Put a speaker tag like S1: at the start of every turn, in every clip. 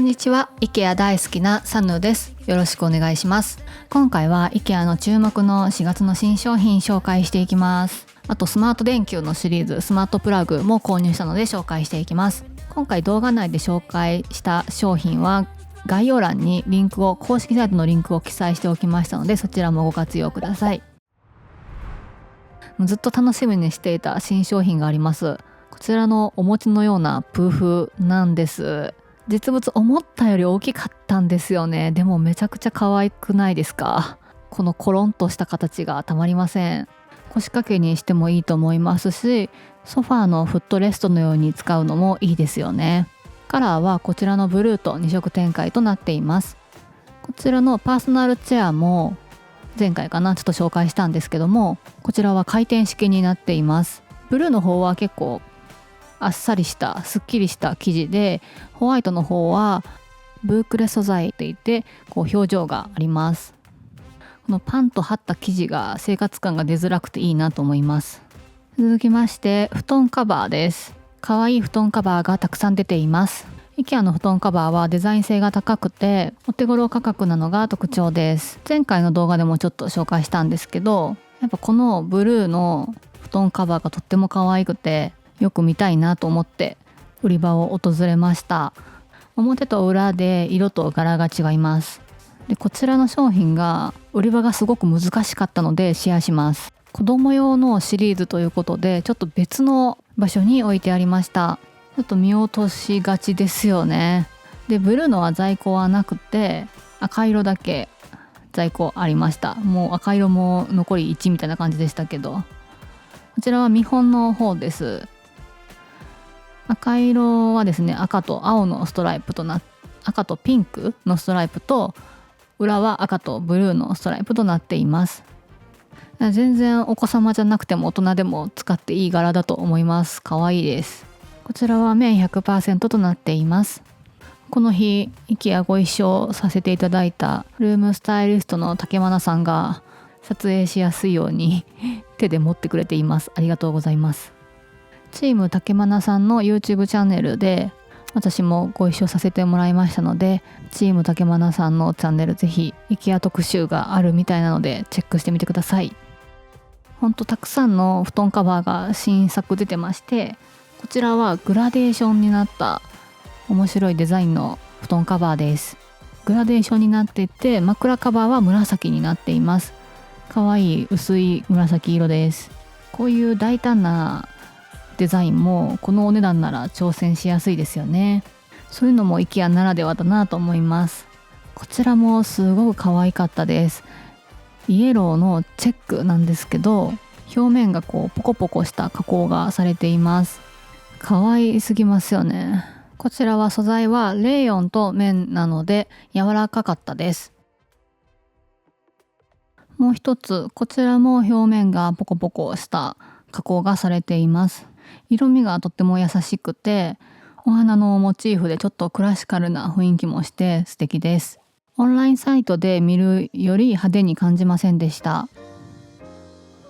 S1: んにちは。 IKEA 大好きなサヌです。よろしくお願いします。今回は IKEA の注目の4月の新商品紹介していきます。あとスマート電球のシリーズスマートプラグも購入したので紹介していきます。今回動画内で紹介した商品は概要欄に公式サイトのリンクを記載しておきましたので、そちらもご活用ください。ずっと楽しみにしていた新商品があります。こちらのお餅のようなプーフなんです。実物思ったより大きかったんですよね。でもめちゃくちゃ可愛くないですか？このコロンとした形がたまりません。腰掛けにしてもいいと思いますし、ソファーのフットレストのように使うのもいいですよね。カラーはこちらのブルーと2色展開となっています。こちらのパーソナルチェアも前回ちょっと紹介したんですけども、こちらは回転式になっています。ブルーの方は結構あっさりしたすっきりした生地で、ホワイトの方はブークレ素材っていって表情があります。このパンと張った生地が生活感が出づらくていいなと思います。続きまして布団カバーです。可愛い布団カバーがたくさん出ています。 IKEA の布団カバーはデザイン性が高くてお手頃価格なのが特徴です。前回の動画でもちょっと紹介したんですけど、やっぱこのブルーの布団カバーがとっても可愛くてよく見たいなと思って売り場を訪れました。表と裏で色と柄が違います。でこちらの商品が売り場がすごく難しかったのでシェアします。子供用のシリーズということでちょっと別の場所に置いてありました。ちょっと見落としがちですよね。でブルーのは在庫はなくて赤色だけ在庫ありました。もう赤色も残り1みたいな感じでしたけど、こちらは見本の方です。赤色はですね、赤と青のストライプと赤とピンクのストライプと裏は赤とブルーのストライプとなっています。全然お子様じゃなくても大人でも使っていい柄だと思います。可愛いです。こちらは綿 100% となっています。この日 IKEA ご一緒させていただいたルームスタイリストの竹愛さんが撮影しやすいように手で持ってくれています。ありがとうございます。チーム竹愛さんの YouTube チャンネルで私もご一緒させてもらいましたので、チーム竹愛さんのチャンネルぜひ IKEA 特集があるみたいなのでチェックしてみてください。ほんとたくさんの布団カバーが新作出てまして、こちらはグラデーションになった面白いデザインの布団カバーです。グラデーションになっていて枕カバーは紫になっています。かわいい薄い紫色です。こういう大胆なデザインもこのお値段なら挑戦しやすいですよね。そういうのも IKEA ならではだなと思います。こちらもすごく可愛かったです。イエローのチェックなんですけど、表面がポコポコした加工がされています。可愛すぎますよね。こちらは素材はレーヨンと綿なので柔らかかったです。もう一つ、こちらも表面がポコポコした加工がされています。色味がとっても優しくて、お花のモチーフでちょっとクラシカルな雰囲気もして素敵です。オンラインサイトで見るより派手に感じませんでした。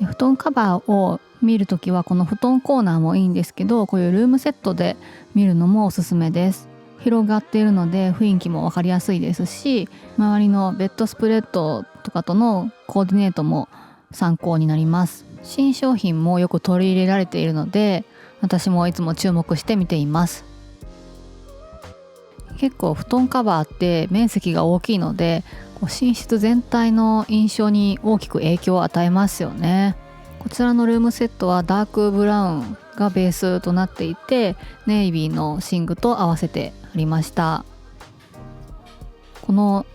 S1: 布団カバーを見るときはこの布団コーナーもいいんですけど、こういうルームセットで見るのもおすすめです。広がっているので雰囲気も分かりやすいですし、周りのベッドスプレッドとかとのコーディネートも参考になります。新商品もよく取り入れられているので私もいつも注目して見ています。結構布団カバーって面積が大きいので寝室全体の印象に大きく影響を与えますよね。こちらのルームセットはダークブラウンがベースとなっていて、ネイビーの寝具と合わせてありました。この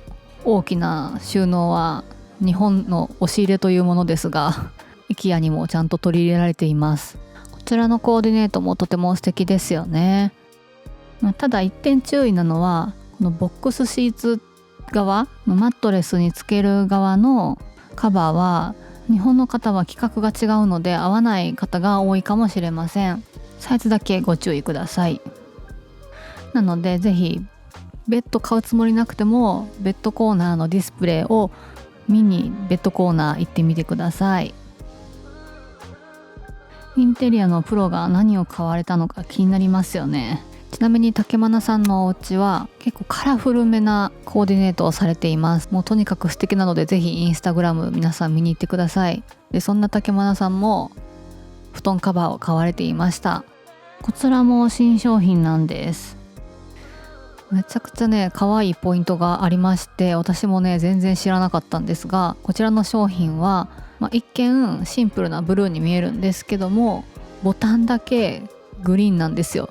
S1: 大きな収納は日本の押し入れというものですがIKEA にもちゃんと取り入れられています。こちらのコーディネートもとても素敵ですよね。ただ一点注意なのはこのボックスシーツ側のマットレスにつける側のカバーは日本の方は規格が違うので合わない方が多いかもしれません。サイズだけご注意ください。なのでぜひベッド買うつもりなくてもベッドコーナーのディスプレイを見にベッドコーナー行ってみてください。インテリアのプロが何を買われたのか気になりますよね。ちなみに竹愛さんのお家は結構カラフルめなコーディネートをされています。もうとにかく素敵なので、ぜひインスタグラム皆さん見に行ってください。でそんな竹愛さんも布団カバーを買われていました。こちらも新商品なんです。めちゃくちゃね可愛いポイントがありまして、私もね全然知らなかったんですが、こちらの商品は、一見シンプルなブルーに見えるんですけども、ボタンだけグリーンなんですよ。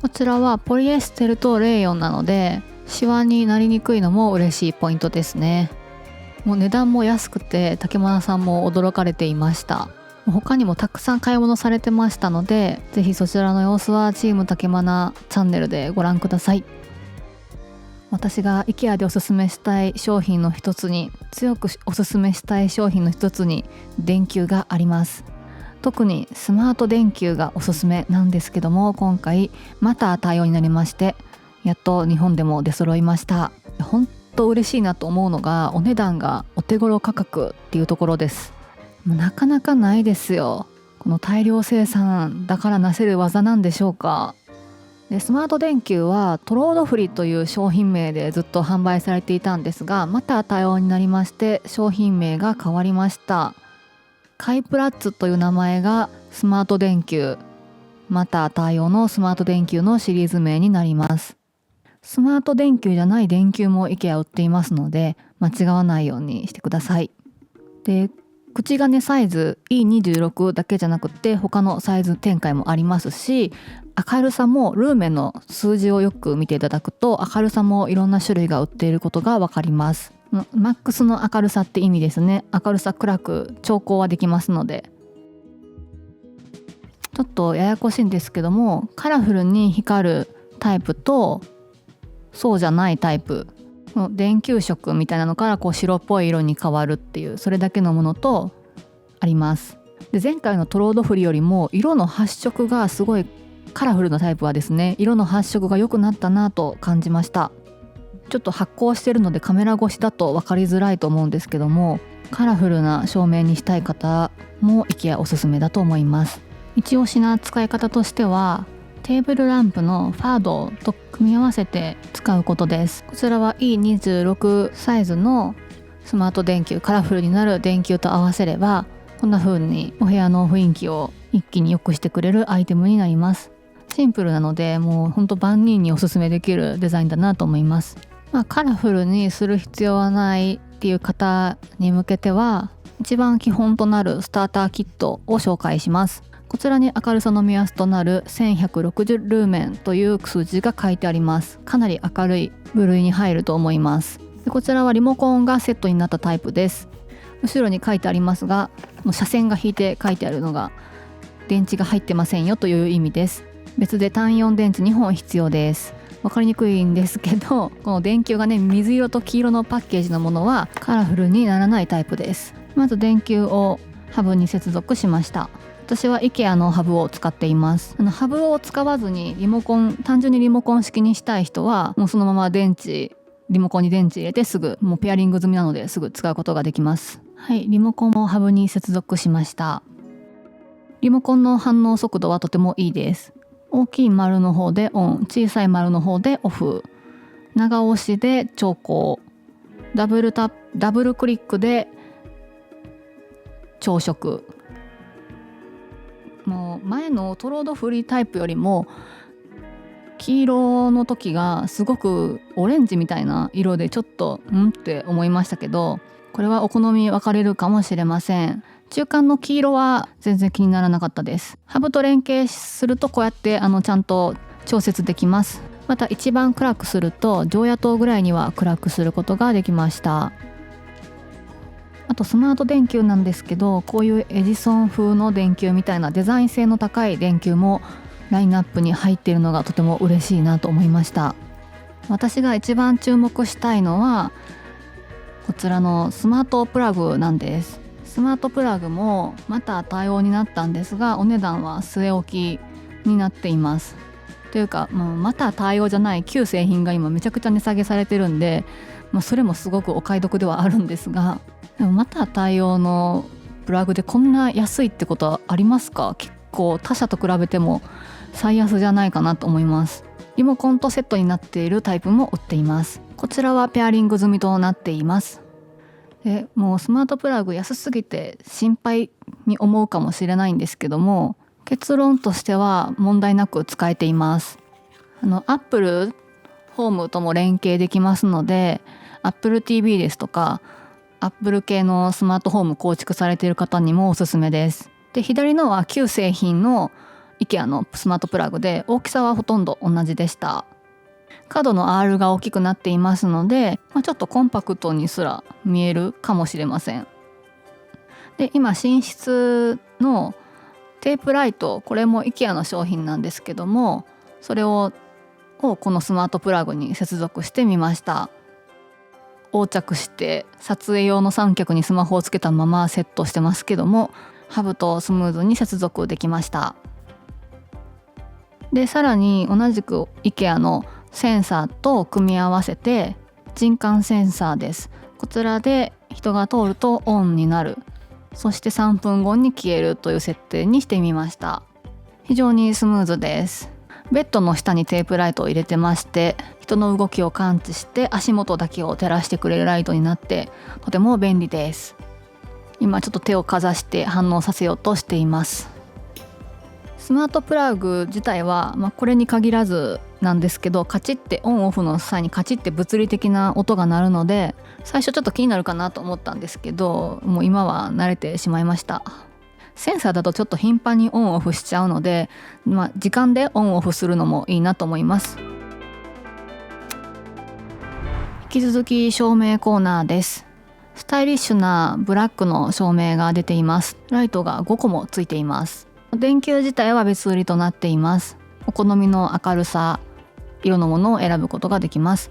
S1: こちらはポリエステルとレーヨンなのでシワになりにくいのも嬉しいポイントですね。もう値段も安くて竹愛さんも驚かれていました。他にもたくさん買い物されてましたので、ぜひそちらの様子はチーム竹愛チャンネルでご覧ください。私が IKEA でおすすめしたい商品の一つに、強くおすすめしたい商品の一つに電球があります。特にスマート電球がおすすめなんですけども、今回また対応になりまして、やっと日本でも出揃いました。本当嬉しいなと思うのが、お値段がお手頃価格っていうところです。なかなかないですよ。この大量生産だからなせる技なんでしょうか。でスマート電球はトロードフリという商品名でずっと販売されていたんですが、また対応になりまして商品名が変わりました。カイプラッツという名前がスマート電球、また対応のスマート電球のシリーズ名になります。スマート電球じゃない電球も IKEA 売っていますので、間違わないようにしてください。で口金サイズ E26 だけじゃなくて他のサイズ展開もありますし、明るさもルーメンの数字をよく見ていただくと明るさもいろんな種類が売っていることがわかります。マックスの明るさって意味ですね。明るさ暗く調光はできますので。ちょっとややこしいんですけども、カラフルに光るタイプとそうじゃないタイプ、電球色みたいなのから白っぽい色に変わるっていう、それだけのものとあります。で前回のトロードフリよりも色の発色がすごい、カラフルなタイプはですね、色の発色が良くなったなと感じました。ちょっと発光してるのでカメラ越しだと分かりづらいと思うんですけども、カラフルな照明にしたい方も IKEA おすすめだと思います。一押しな使い方としては、テーブルランプのファードと組み合わせて使うことです。こちらは E26 サイズのスマート電球、カラフルになる電球と合わせれば、こんな風にお部屋の雰囲気を一気に良くしてくれるアイテムになります。シンプルなので、もうほんと万人におすすめできるデザインだなと思います。カラフルにする必要はないっていう方に向けては、一番基本となるスターターキットを紹介します。こちらに明るさの目安となる1160ルーメンという数字が書いてあります。かなり明るい部類に入ると思います。でこちらはリモコンがセットになったタイプです。後ろに書いてありますが、斜線が引いて書いてあるのが電池が入ってませんよという意味です。別で単4電池2本必要です。分かりにくいんですけど、この電球がね、水色と黄色のパッケージのものはカラフルにならないタイプです。まず電球をハブに接続しました。私は IKEA のハブを使っています。ハブを使わずに単純にリモコン式にしたい人は、もうそのままリモコンに電池入れてすぐ、もうペアリング済みなのですぐ使うことができます。はい、リモコンもハブに接続しました。リモコンの反応速度はとてもいいです。大きい丸の方でオン、小さい丸の方でオフ、長押しで調光、ダブルクリックで朝食。もう前のトロードフリータイプよりも黄色の時がすごくオレンジみたいな色で、ちょっとって思いましたけど、これはお好み分かれるかもしれません。中間の黄色は全然気にならなかったです。ハブと連携するとこうやってちゃんと調節できます。また一番暗くすると常夜灯ぐらいには暗くすることができました。あとスマート電球なんですけど、こういうエジソン風の電球みたいなデザイン性の高い電球もラインナップに入っているのがとても嬉しいなと思いました。私が一番注目したいのはこちらのスマートプラグなんです。スマートプラグもまた対応になったんですが、お値段は据え置きになっています。というか、また対応じゃない旧製品が今めちゃくちゃ値下げされてるんで、それもすごくお買い得ではあるんですが、でもまた対応のプラグでこんな安いってことはありますか？結構他社と比べても最安じゃないかなと思います。リモコンとセットになっているタイプも売っています。こちらはペアリング済みとなっています。でもうスマートプラグ安すぎて心配に思うかもしれないんですけども、結論としては問題なく使えています。Apple ホームとも連携できますので、 Apple TV ですとか Apple 系のスマートホーム構築されている方にもおすすめです。で左のは旧製品の IKEA のスマートプラグで、大きさはほとんど同じでした。角の R が大きくなっていますので、ちょっとコンパクトにすら見えるかもしれません。で今寝室のテープライト、これも IKEA の商品なんですけども、それをこのスマートプラグに接続してみました。横着して撮影用の三脚にスマホをつけたままセットしてますけども、ハブとスムーズに接続できました。でさらに同じく IKEA のセンサーと組み合わせて、人感センサーです。こちらで人が通るとオンになる、そして3分後に消えるという設定にしてみました。非常にスムーズです。ベッドの下にテープライトを入れてまして、人の動きを感知して足元だけを照らしてくれるライトになって、とても便利です。今ちょっと手をかざして反応させようとしています。スマートプラグ自体は、これに限らずなんですけど、カチッてオンオフの際にカチッて物理的な音が鳴るので、最初ちょっと気になるかなと思ったんですけど、もう今は慣れてしまいました。センサーだとちょっと頻繁にオンオフしちゃうので、時間でオンオフするのもいいなと思います。引き続き照明コーナーです。スタイリッシュなブラックの照明が出ています。ライトが5個もついています。電球自体は別売りとなっています。お好みの明るさ、色のものを選ぶことができます。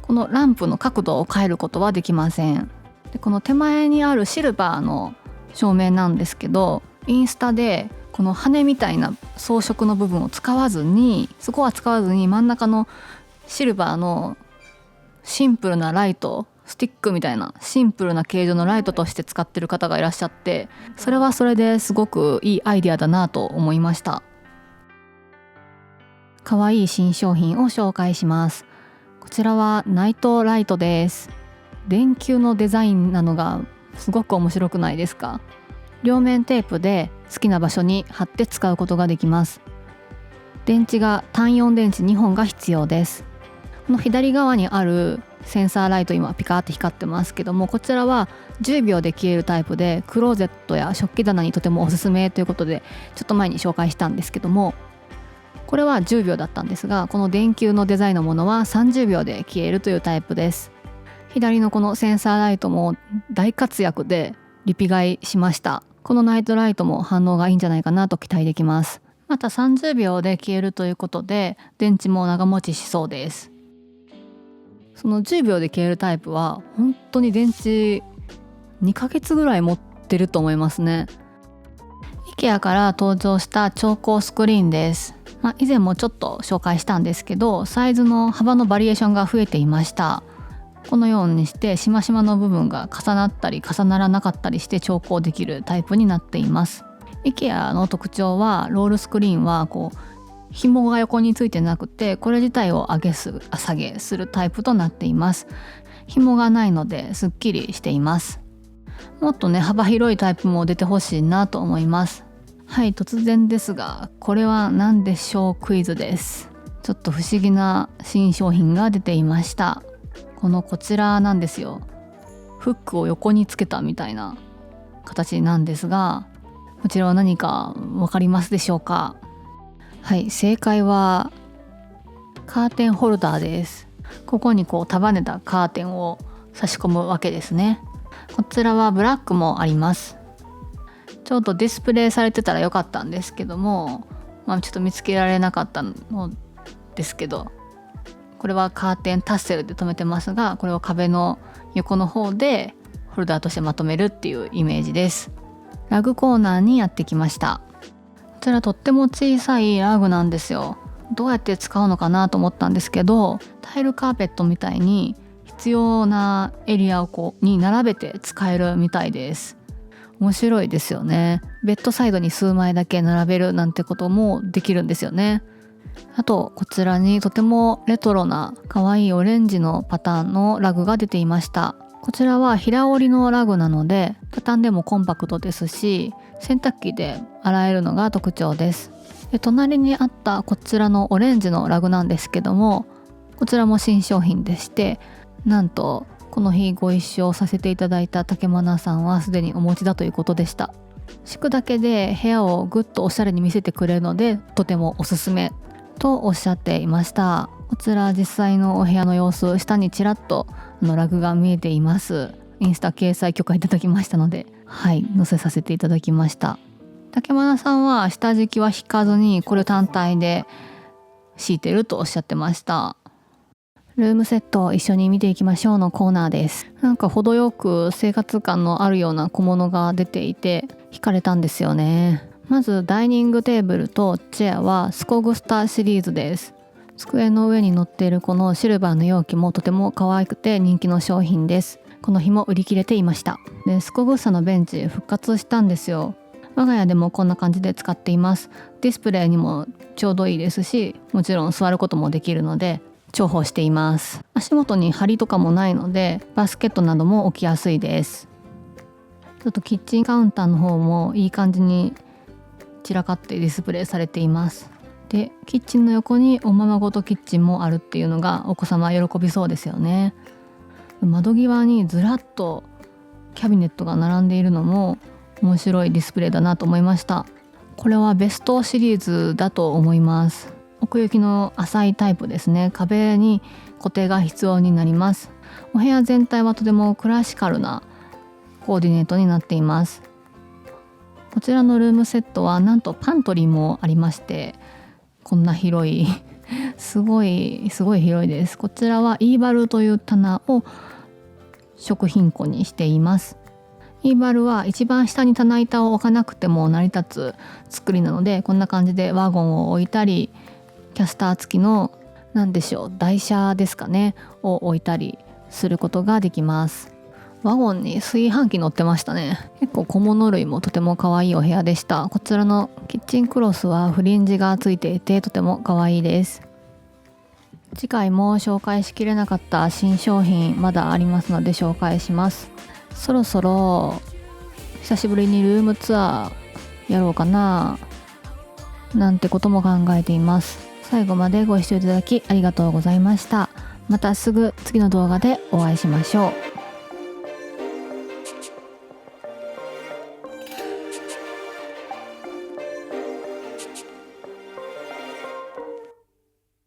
S1: このランプの角度を変えることはできません。でこの手前にあるシルバーの照明なんですけど、インスタでこの羽みたいな装飾の部分を使わずに、そこは使わずに真ん中のシルバーのシンプルなライト、スティックみたいなシンプルな形状のライトとして使ってる方がいらっしゃって、それはそれですごくいいアイデアだなと思いました。かわいい新商品を紹介します。こちらはナイトライトです。電球のデザインなのがすごく面白くないですか？両面テープで好きな場所に貼って使うことができます。電池が単4電池2本が必要です。この左側にあるセンサーライト、今ピカーって光ってますけども、こちらは10秒で消えるタイプで、クローゼットや食器棚にとてもおすすめということで、ちょっと前に紹介したんですけども、これは10秒だったんですが、この電球のデザインのものは30秒で消えるというタイプです。左のこのセンサーライトも大活躍でリピ買いしました。このナイトライトも反応がいいんじゃないかなと期待できます。また30秒で消えるということで、電池も長持ちしそうです。その10秒で消えるタイプは本当に電池2ヶ月ぐらい持ってると思いますね。 IKEA から登場した調光スクリーンです。以前もちょっと紹介したんですけど、サイズの幅のバリエーションが増えていました。このようにしてしましまの部分が重なったり重ならなかったりして調光できるタイプになっています。 IKEA の特徴は、ロールスクリーンは紐が横についてなくて、これ自体を下げするタイプとなっています。紐がないのですっきりしています。もっと幅広いタイプも出てほしいなと思います。はい、突然ですが、これは何でしょうクイズです。ちょっと不思議な新商品が出ていました。こちらなんですよ。フックを横につけたみたいな形なんですが、こちらは何か分かりますでしょうか？はい、正解はカーテンホルダーです。ここに束ねたカーテンを差し込むわけですね。こちらはブラックもあります。ちょうどディスプレイされてたらよかったんですけども、ちょっと見つけられなかったのですけど、これはカーテンタッセルで留めてますが、これを壁の横の方でホルダーとしてまとめるっていうイメージです。ラグコーナーにやってきました。こちらとっても小さいラグなんですよ。どうやって使うのかなと思ったんですけど、タイルカーペットみたいに必要なエリアをに並べて使えるみたいです。面白いですよね。ベッドサイドに数枚だけ並べるなんてこともできるんですよね。あとこちらにとてもレトロな可愛いオレンジのパターンのラグが出ていました。こちらは平織りのラグなので畳んでもコンパクトですし、洗濯機で洗えるのが特徴です。で隣にあったこちらのオレンジのラグなんですけども、こちらも新商品でして、なんとこの日ご一緒させていただいた竹マナさんはすでにお持ちだということでした。敷くだけで部屋をぐっとおしゃれに見せてくれるのでとてもおすすめとおっしゃっていました。こちら実際のお部屋の様子、下にちらっとラグが見えています。インスタ掲載許可いただきましたので、載せさせていただきました。竹マさんは下敷きは引かずにこれ単体で敷いてるとおっしゃってました。ルームセットを一緒に見ていきましょうのコーナーです。なんか程よく生活感のあるような小物が出ていて惹かれたんですよね。まずダイニングテーブルとチェアはスコグスターシリーズです。机の上に乗っているこのシルバーの容器もとても可愛くて人気の商品です。この日も売り切れていました。でスコグスタのベンチ復活したんですよ。我が家でもこんな感じで使っています。ディスプレイにもちょうどいいですし、もちろん座ることもできるので重宝しています。足元に梁とかもないのでバスケットなども置きやすいです。ちょっとキッチンカウンターの方もいい感じに散らかってディスプレイされています。でキッチンの横におままごとキッチンもあるっていうのがお子様喜びそうですよね。窓際にずらっとキャビネットが並んでいるのも面白いディスプレイだなと思いました。これはベストシリーズだと思います。奥行きの浅いタイプですね。壁に固定が必要になります。お部屋全体はとてもクラシカルなコーディネートになっています。こちらのルームセットはなんとパントリーもありまして、こんな広いすごい広いです。こちらはイーバルという棚を食品庫にしています。イーバルは一番下に棚板を置かなくても成り立つ作りなので、こんな感じでワゴンを置いたり、キャスター付きの台車ですかねを置いたりすることができます。ワゴンに炊飯器乗ってましたね。結構小物類もとても可愛いお部屋でした。こちらのキッチンクロスはフリンジがついていてとても可愛いです。次回も紹介しきれなかった新商品まだありますので紹介します。そろそろ久しぶりにルームツアーやろうかななんてことも考えています。最後までご視聴いただきありがとうございました。またすぐ次の動画でお会いしましょう。